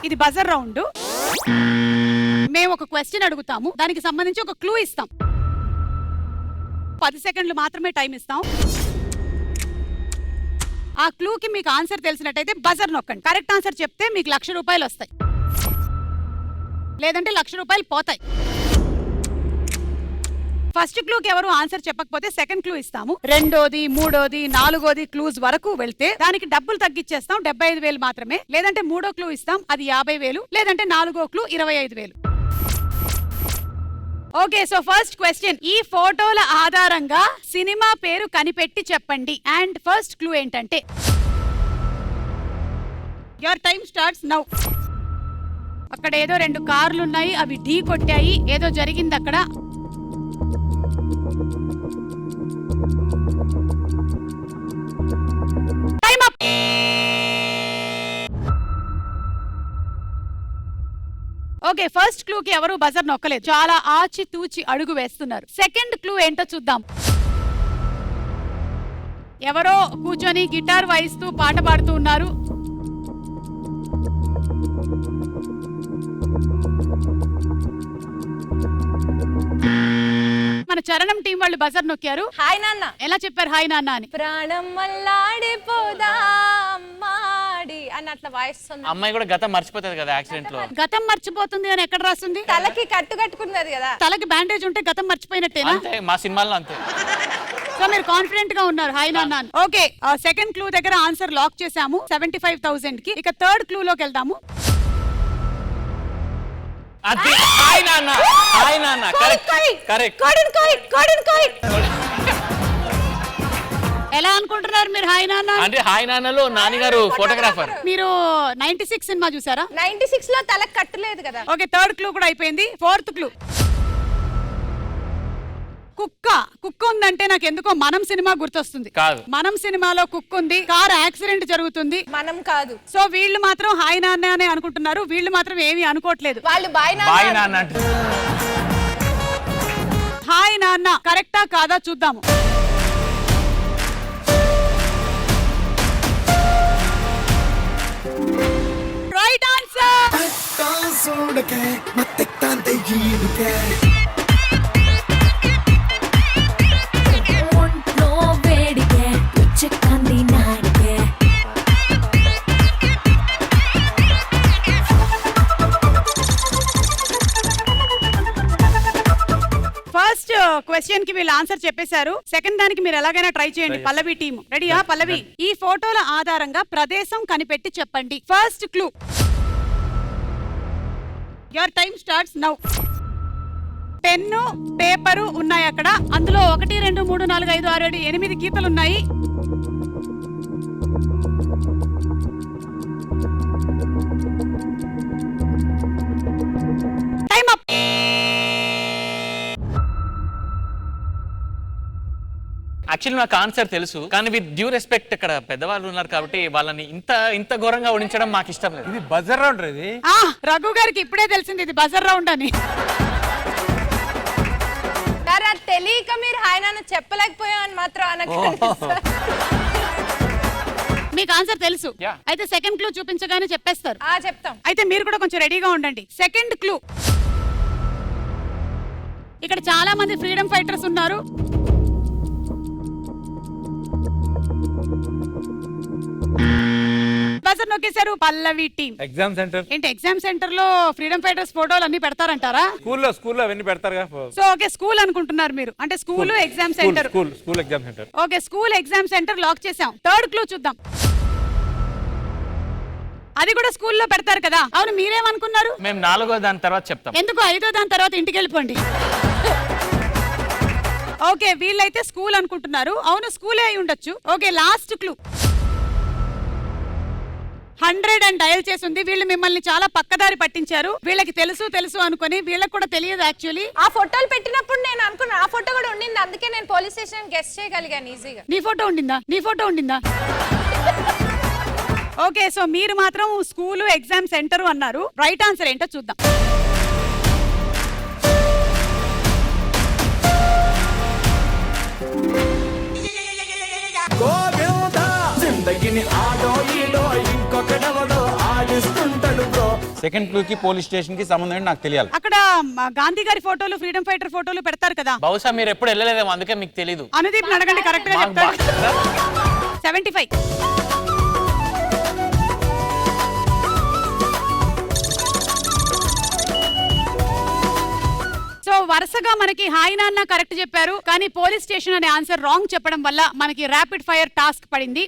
ఇది buzzer round. మేము ఒక క్వశ్చన్ అడుగుతాము, దానికి సంబంధించి ఒక క్లూ ఇస్తాం. 10 సెకండ్లు మాత్రమే టైం ఇస్తాం. ఆ క్లూకి మీకు ఆన్సర్ తెలిసినట్టయితే బజర్ నొక్కండి. కరెక్ట్ ఆన్సర్ చెప్తే మీకు 1,00,000 రూపాయలు వస్తాయి, లేదంటే 1,00,000 రూపాయలు పోతాయి. ఫస్ట్ క్లూకి ఎవరు ఆన్సర్ చెప్పకపోతే సెకండ్ క్లూ ఇస్తాము. రెండోది, మూడోది, నాలుగోది క్లూస్ వరకు వెళ్తే దానికి డబ్బులు తగ్గించేస్తాం, 75,000 మాత్రమే. లేదంటే మూడో క్లూ ఇస్తాం, అది 50,000. లేదంటే నాలుగో clue 25,000. Okay, so first question, ఈ ఫోటోల ఆధారంగా సినిమా పేరు కనిపెట్టి చెప్పండి. అండ్ ఫస్ట్ క్లూ ఏంటంటే, యువర్ టైం స్టార్ట్స్ నౌ. అక్కడ ఏదో 2 కార్లు ఉన్నాయి, అవి ఢీ కొట్టాయి, ఏదో జరిగింది అక్కడ. Time up. Okay, first clue కి ఎవరు బజర్ నొక్కలేదు, చాలా ఆచి తూచి అడుగు వేస్తున్నారు. సెకండ్ క్లూ ఏంటో చూద్దాం. ఎవరో కూర్చొని గిటార్ వాయిస్తూ పాట పాడుతూ ఉన్నారు. మన చరణం టీం వాళ్ళు బజర్ నొక్కారు. హాయ్ నాన్న. ఎలా చెప్పారు హాయ్ నాన్న అని? ప్రాణం మల్లాడిపోదా అమ్మాడి అని అట్లా వాయిస్తుంది. అమ్మాయి కూడా గతం మర్చిపోతుంది కదా యాక్సిడెంట్ లో. గతం మర్చిపోతుంది అని ఎక్కడ రాస్తుంది? తలకి కట్టుకున్నది కదా. తలకి బ్యాండేజ్ ఉంటే గతం మర్చిపోయినట్టేనా? అంతే, మా సినిమాల్లో అంతే. సో మీరు కాన్ఫిడెంట్ గా ఉన్నారు హాయ్ నాన్న. ఓకే, సెకండ్ క్లూ దగ్గర ఆన్సర్ లాక్ చేసాము 75,000 కి. ఇక థర్డ్ క్లూ లోకి వెళ్దాము. అది హాయ్ నాన్న, హాయ్ నాన్న. Correct correct. ఎలా అనుకుంటున్నారు మీరు హాయ్ నాన్న అంటే? హాయ్ నాన్నలో నాన్నగారు ఫోటోగ్రాఫర్. మీరు 96 సినిమా చూసారా? 96 లో తలకు కట్టలేదు కదా. ఓకే, థర్డ్ క్లూ కూడా అయిపోయింది. ఫోర్త్ క్లూ, కుక్క. కుక్క ఉందంటే నాకు ఎందుకో మనం సినిమా గుర్తొస్తుంది. కాదు, మనం సినిమాలో కుక్క ఉంది, కార్ యాక్సిడెంట్ జరుగుతుంది. మనం కాదు. సో వీళ్ళు మాత్రం హాయ్ నాన్న అనే అనుకుంటున్నారు, వీళ్ళు మాత్రం ఏమీ అనుకోవట్లేదు. వాళ్ళు బాయ్ బాయ్ నాన్న అంటే. హాయ్ నాన్న కరెక్టా కాదా చూద్దాము. Right answer. ఫస్ట్ క్వశ్చన్ కి వీళ్ళు ఆన్సర్ చెప్పేశారు. సెకండ్ దానికి మీరు ఎలాగైనా ట్రై చేయండి. పల్లవి టీమ్ రెడీయా? పల్లవి, ఈ ఫోటోల ఆధారంగా ప్రదేశం కనిపెట్టి చెప్పండి. First clue, your time starts now. Pen, paper ఉన్నాయి అక్కడ. అందులో 1 2 3 4 5 6 7 8 గీతలు ఉన్నాయి. Time up. యాక్చువల్లీ నాకు ఆన్సర్ తెలుసు, కానీ విత్ డ్యూ రెస్పెక్ట్ ఇక్కడ పెద్దవాళ్ళు ఉన్నారు కాబట్టి వాళ్ళని ఇంత ఘోరంగా ఓడించడం మాకు ఇష్టం లేదు. ఇది బజర్ రౌండ్. ఇది రఘు గారికి ఇప్పుడే తెలిసింది ఇది బజర్ రౌండ్ అని. తెలియక మీరు హాయ్ నాన్న చెప్పలేకపోయామని మాత్రం అనకండి. మీకు ఆన్సర్ తెలుసు, అయితే సెకండ్ క్లూ చూపించగానే చెప్పేస్తారు. చెప్తాం. అయితే మీరు కూడా కొంచెం రెడీగా ఉండండి. సెకండ్ క్లూ, ఇక్కడ చాలా మంది ఫ్రీడమ్ ఫైటర్స్ ఉన్నారు. బజర్ నొక్కేశారు పల్లవి టీం. Exam centre. ఏంటి ఎగ్జామ్ సెంటర్ లో ఫ్రీడమ్ ఫైటర్స్ ఫోటోలు అన్ని పెడతారంటారా? స్కూల్లో అవన్నీ పెడతారు. సో ఓకే, స్కూల్ అనుకుంటున్నారు మీరు, అంటే school exam centre. School exam centre. Okay, school exam centre lock చేసాం. థర్డ్ క్లూ చూద్దాం. అది కూడా స్కూల్లో పెడతారు కదా. అవును, మీరేమనుకున్నారు? మేము 4వ దాని తర్వాత చెప్తాం. ఎందుకు 5వ దాని తర్వాత ఇంటికి వెళ్ళిపోండి. ఓకే, వీళ్ళైతే స్కూల్ అనుకుంటున్నారు. అవును, స్కూలే అయి ఉండొచ్చు. ఓకే, లాస్ట్ క్లూ, 100 అని డయల్ చేసింది. వీళ్ళు మిమ్మల్ని చాలా పక్కదారి పట్టించారు. వీళ్ళకి తెలుసు అనుకుని, వీళ్ళకి కూడా తెలియదు యాక్చువల్లీ. ఆ ఫోటోలు పెట్టినప్పుడు నేను అనుకున్నా ఆ ఫోటో కూడా ఉండింది, అందుకే నేను పోలీస్ స్టేషన్ గెస్ట్ చేయగలిగాను ఈజీగా. నీ ఫోటో ఉండిందా? ఓకే, సో మీరు మాత్రం స్కూల్ ఎగ్జామ్ సెంటర్ అన్నారు. రైట్ ఆన్సర్ ఏంటో చూద్దాం. జిందగిని ఆడో ఈడో ఇంకొకడెవడో ఆడిస్తుంటాడు బ్రో. సెకండ్ క్లూ కి పోలీస్ స్టేషన్ కి సంబంధం ఏంటి నాకు తెలియాలి. అక్కడ గాంధీ గారి ఫోటోలు, ఫ్రీడమ్ ఫైటర్ ఫోటోలు పెడతారు కదా. బహుశా మీరు ఎప్పుడు వెళ్ళలేదేమో, అందుకే మీకు తెలీదు. అనుదీప్ అడగండి, కరెక్ట్ గా చెప్తాడు. 75. సో వరుసగా మనకి హాయ్ నాన్న కరెక్ట్ చెప్పారు, కానీ పోలీస్ స్టేషన్ అనే ఆన్సర్ రాంగ్ చెప్పడం వల్ల మనకి ర్యాపిడ్ ఫైర్ టాస్క్ పడింది.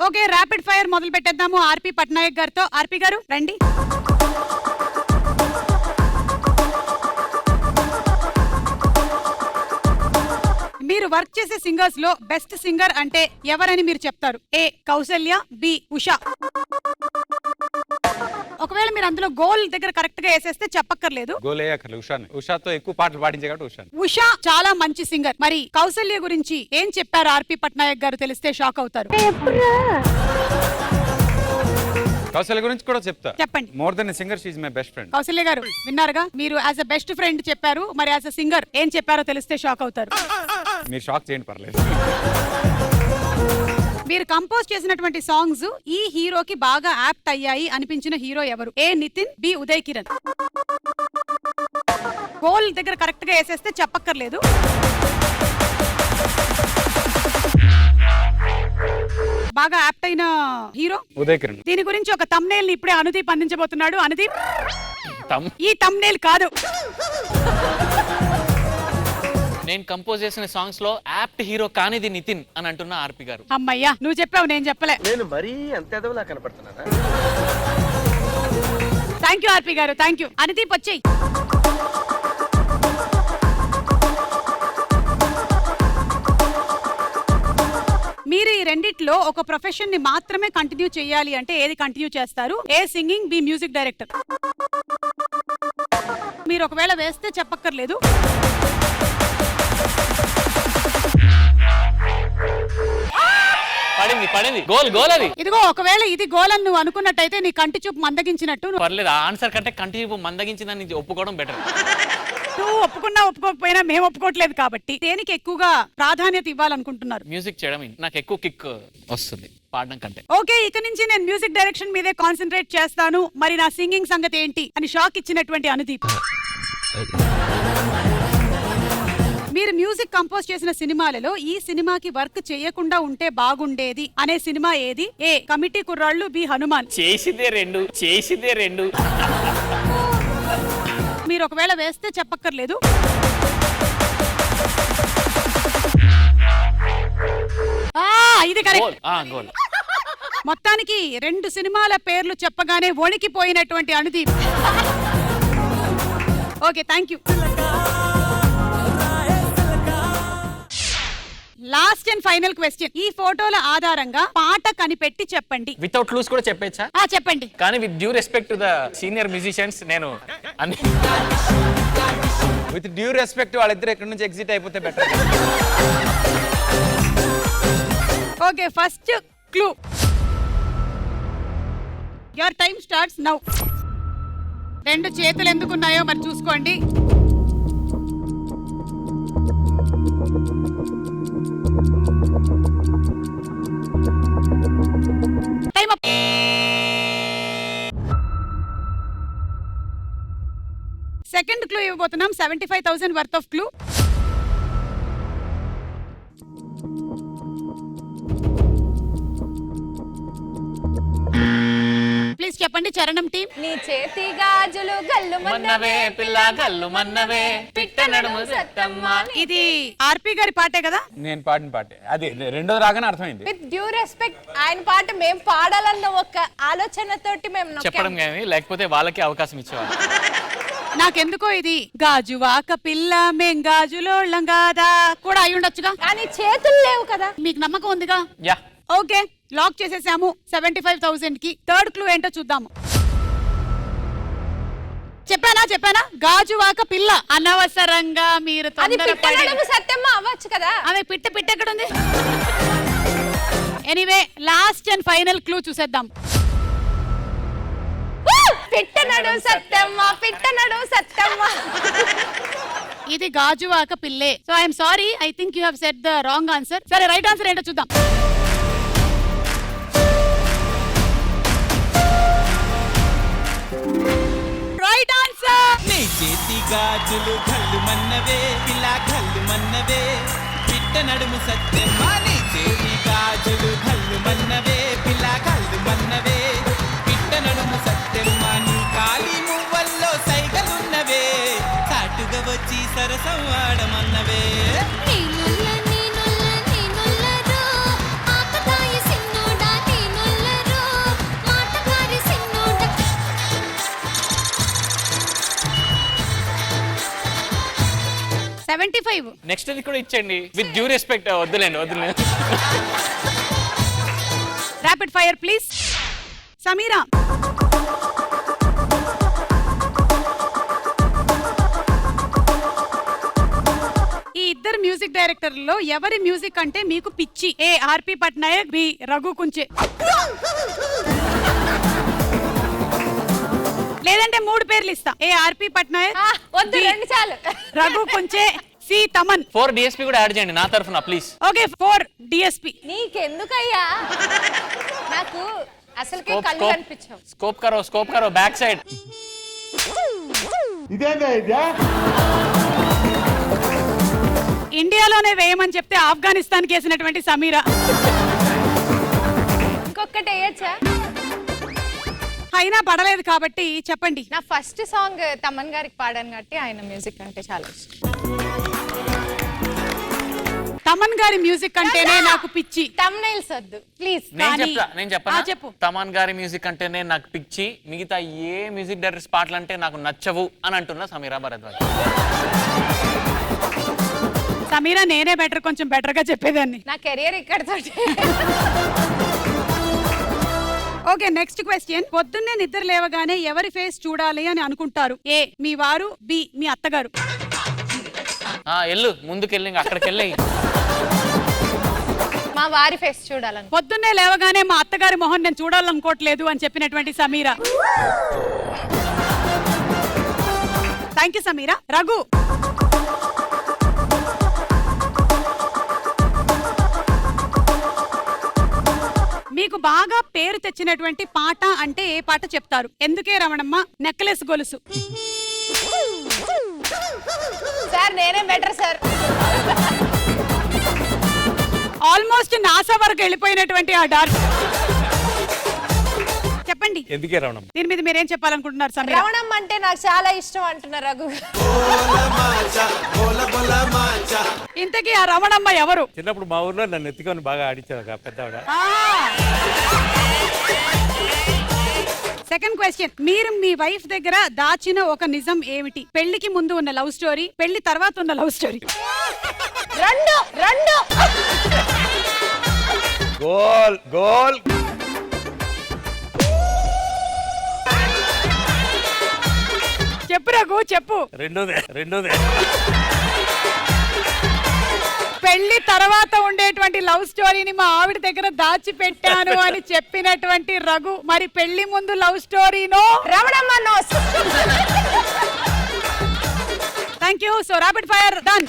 ఓకే, ర్యాపిడ్ ఫైర్ మొదలు పెట్టేద్దాము ఆర్పి పట్నాయక్ గారితో. ఆర్పి గారు రండి. మీరు వర్క్ చేసే సింగర్స్ లో బెస్ట్ సింగర్ అంటే ఎవరని మీరు చెప్తారు? ఏ కౌసల్య, బి ఉషా. ఒకవేళ మీరు అందులో గోల్ దగ్గర కరెక్ట్ గా వేసేస్తే చెప్పక్కర్లేదు. గోల్ వేయక్కర్లేదు, ఉషాతో ఎక్కువ పాటలు పాడించే కాబట్టి ఉషా. ఉషా చాలా మంచి సింగర్. మరి కౌసల్య గురించి ఏం చెప్పారు ఆర్పి పట్నాయక్ గారు? తెలిస్తే షాక్ అవుతారు. కౌశల్య గురించి కూడా చెప్తా. చెప్పండి. More than singer, she is my best friend. Kausalya గారు విన్నారుగా, మీరు యాజ్ అ బెస్ట్ ఫ్రెండ్ చెప్పారు, మరి యాజ్ అ సింగర్ ఏం చెప్పారో తెలిస్తే షాక్ అవుతారు. మీరు షాక్ చేయండి, పర్లేదు. మీరు కంపోజ్ చేసినటువంటి సాంగ్స్ ఈ హీరోకి బాగా యాప్ట్ అయ్యాయి అనిపించిన హీరో ఎవరు? ఏ నితిన్, బి ఉదయ్ కిరణ్. గోల్ దగ్గర కరెక్ట్ గా వేసేస్తే చెప్పక్కర్లేదు. బాగా యాప్ట్ అయిన హీరో ఉదయ్ కిరణ్. దీని గురించి ఒక thumbnail ని ఇప్పుడే అనుదీప్ అందించబోతున్నాడు. అనుదీప్, ఈ thumbnail కాదు. నేను కంపోజ్ చేసిన సాంగ్స్ లో యాప్ట్ హీరో కానిది నితిన్ అని అంటున్న ఆర్పి గారు. అమ్మయ్యా, నువ్వు చెప్పావు, నేను చెప్పలే. నేను మరీ అంత ఎదవలా కనపడుతున్నానా? థ్యాంక్ యూ ఆర్పి గారు, థ్యాంక్ యూ. అనుదీప్ వచ్చేయి. మీరు ఈ రెండిట్లో ఒక ప్రొఫెషన్ ని మాత్రమే కంటిన్యూ చేయాలి అంటే ఏది కంటిన్యూ చేస్తారు? ఏ సింగింగ్, బి మ్యూజిక్ డైరెక్టర్. మీరు ఒకవేళ వేస్తే చెప్పక్కర్లేదు. పడింది గోల్ అది. ఇదిగో, ఒకవేళ ఇది గోల్ అని నువ్వు అనుకున్నట్టయితే నీ కంటి చూపు మందగించినట్టు. పర్లేదు, ఆన్సర్ కంటే కంటి చూపు మందగించిందని ఒప్పుకోవడం బెటర్. నువ్వు ఒప్పుకున్నా ఒప్పుకోకపోయినా మేము ఒప్పుకోవట్లేదు కాబట్టి దేనికి ఎక్కువగా ప్రాధాన్యత ఇవ్వాలనుకుంటున్నారు? మ్యూజిక్ చేయడం నాకు ఎక్కువ కిక్ వస్తుంది పాడడం కంటే. ఓకే, ఇక నుంచి నేను మ్యూజిక్ డైరెక్షన్ మీదే కాన్సన్ట్రేట్ చేస్తాను, మరి నా సింగింగ్ సంగతి ఏంటి అని షాక్ ఇచ్చినటువంటి అనుదీప్. మీరు మ్యూజిక్ కంపోజ్ చేసిన సినిమాలలో ఈ సినిమాకి వర్క్ చేయకుండా ఉంటే బాగుండేది అనే సినిమా ఏది? ఏ కమిటీ కుర్రాళ్ళు, బి హనుమాన్. చేసిదే రెండు. మీరు ఒకవేళ వేస్తే చెప్పక్కర్లేదు. ఇది కరెక్ట్. గోల్. మొత్తానికి 2 సినిమాల పేర్లు చెప్పగానే వణికిపోయినటువంటి Anudeep. Okay, thank you. Last and final question. ఈ ఫోటోల ఆధారంగా పాట కనిపెట్టి చెప్పండి. వితౌట్ క్లూస్ కూడా చెప్పేచ్చా? చెప్పండి. కానీ with due respect to the senior musicians, నేను విత్ డ్యూ రెస్పెక్ట్ వాళ్ళిద్దరు ఎక్కడి నుంచి ఎగ్జిట్ అయిపోతే better. Okay, first clue. Your time starts now. 2 చేతులు ఎందుకున్నాయో మరి చూసుకోండి. Time up. సెకండ్ క్లూ ఇవ్వబోతున్నాం. 75,000 వర్త్ ఆఫ్ క్లూ. ప్లీజ్ చెప్పండి చరణం టీం. నీ చేతి గాజులు గల్లు మన్నవే పిల్ల గల్లు మన్నవే పిట్ట నడుము సత్తమ్మ. ఇది ఆర్పి గారి పాటే కదా? నేను పాడిన పాటే అది. రెండోది రాగానే అర్థమైంది. విత్ డ్యూ రెస్పెక్ట్ ఆయన పాట మేము పాడాలన్న ఒక ఆలోచనతోటి మేము చెప్పడం కానీ, లేకపోతే వాళ్ళకి అవకాశం ఇచ్చేవాళ్ళు. నాకెందుకో ఇది గాజువాక పిల్ల మేం గాజులోళ్ళం కాదా కూడా అయి ఉండొచ్చుగా, కానీ చేతులు లేవు కదా. మీకు నమ్మకం ఉందిగా? యా. ఓకే, లాక్ చేసేసాము 75,000 కి. థర్డ్ క్లూ ఏంటో చూద్దాము. చెప్పానా గాజువాక పిల్ల. అనవసరంగా మీరు అది తొందరపడి. పిట్టనడుము సత్యమ్మ అవ్వచ్చు కదా. ఆమె పిట్ట ఎక్కడ ఉంది? Anyway, last and final clue చూసేద్దాం. పిట్టనడుము సత్యమ్మ. ఇది గాజువాక పిల్లే. So I'm sorry, I think you have said the wrong answer. సరే, రైట్ ఆన్సర్ ఏంటో చూద్దాం. గాజులు కళ్ళు మన్నవే ఇలా కళ్ళు మన్నవే పిట్ట నడుము సత్యమాని చేతి గాజులు కళ్ళు మన్నవే పిల్ల కళ్ళు మన్నవే పిట్ట నడుము సత్యమాని కాలి మువ్వల్లో సైగలున్నవే చాటుగా వచ్చి సరసం ఆడమన్నవే నెక్స్ట్ అది కూడా ఇచ్చేయండి విత్ డ్యూ రెస్పెక్ట్. వద్దులేండి వద్దులేండి. Rapid fire please. సమీరా, ఈ ఇద్దరు మ్యూజిక్ డైరెక్టర్లలో ఎవరి మ్యూజిక్ అంటే మీకు పిచ్చి? ఏ ఆర్పి పట్నాయక్, బి రఘు కుంచే. లేదంటే మూడు పేర్లు ఇస్తా. ఏ ఆర్పి పట్నాయక్, వద్దు బి రెండు చాలు. రఘు కుంచే, సి తమన్. 4 DSP కూడా యాడ్ చేయండి నా తరఫున ప్లీజ్. Okay 4 DSP. నీకెందుకయ్యా? నాకు అసలుకే కళ్ళు కనిపించవు. స్కోప్ కరో బ్యాక్ సైడ్. ఇండియాలోనే వేయమని చెప్తే ఆఫ్ఘనిస్తాన్ కేసినటువంటి సమీరా. ఇంకొకటి వేయచ్చా? అయినా పడలేదు కాబట్టి చెప్పండి. నా ఫస్ట్ సాంగ్ తమన్ గారికి పాడాను కాబట్టి ఆయన మ్యూజిక్ అంటే చాలా ఇష్టం. తమన్ గారి మ్యూజిక్ అంటేనే నాకు పిచ్చి. తమ్నైల్స్ వద్దు ప్లీజ్. నేను చెప్పనా? చెప్పు. తమన్ గారి మ్యూజిక్ అంటేనే నాకు పిచ్చి, మిగతా ఏ మ్యూజిక్ డైరెక్టర్స్ పాటలు అంటే నాకు నచ్చవు అని అంటున్నా సమీరా భరద్వాజ్. సమీరా నేనే బెటర్, కొంచెం బెటర్ గా చెప్పేదాన్ని. నా కెరియర్ ఇక్కడతోటి. Okay next question. పొద్దున్నే నిద్ర లేవగానే ఎవరి ఫేస్ చూడాలి అని అనుకుంటారు? ఏ మీ వారు, బి మీ అత్తగారు. ఎల్లు ముందుకెళ్ళి అక్కడికి వెళ్ళి. మా వారి ఫేస్ చూడాలను. పొద్దున్నే లేవగానే మా అత్తగారి మొహం నేను చూడాలనుకోవట్లేదు అని చెప్పినటువంటి సమీరా. Thank you Sameera. రఘు, మీకు బాగా పేరు తెచ్చినటువంటి పాట అంటే ఏ పాట చెప్తారు? ఎందుకే రమణమ్మ, నెక్లెస్ గొలుసు. సార్ నేనే బెటర్ సార్. ఆల్మోస్ట్ నాసా వరకు వెళ్ళిపోయినటువంటి ఆ డార్క్. చెప్పండి ఎందుకే రమణం? దీని మీద మీరేం చెప్పాలనుకుంటున్నారు సమీరా? రవణం అంటే నాకు చాలా ఇష్టం అంటున్నారు రఘు. ఇంతకీ ఆ రమణమ్మ ఎవరు? చిన్నప్పుడు మా ఊర్లో నన్ను ఎత్తుకొని బాగా ఆడించారు పెద్దవాడ. Second question. మీరు మీ వైఫ్ దగ్గర దాచిన ఒక నిజం ఏమిటి? పెళ్లికి ముందు ఉన్న లవ్ స్టోరీ, పెళ్లి తర్వాత ఉన్న లవ్ స్టోరీ. రెండు గోల్ గోల్. చెప్పు రఘు చెప్పు. రెండోదే పెళ్లి తర్వాత ఉండేటువంటి లవ్ స్టోరీని మా ఆవిడ దగ్గర దాచిపెట్టాను అని చెప్పినటువంటి రఘు, మరి పెళ్లి ముందు లవ్ స్టోరీనో? Ramanamma knows. Thank you. So rapid fire done.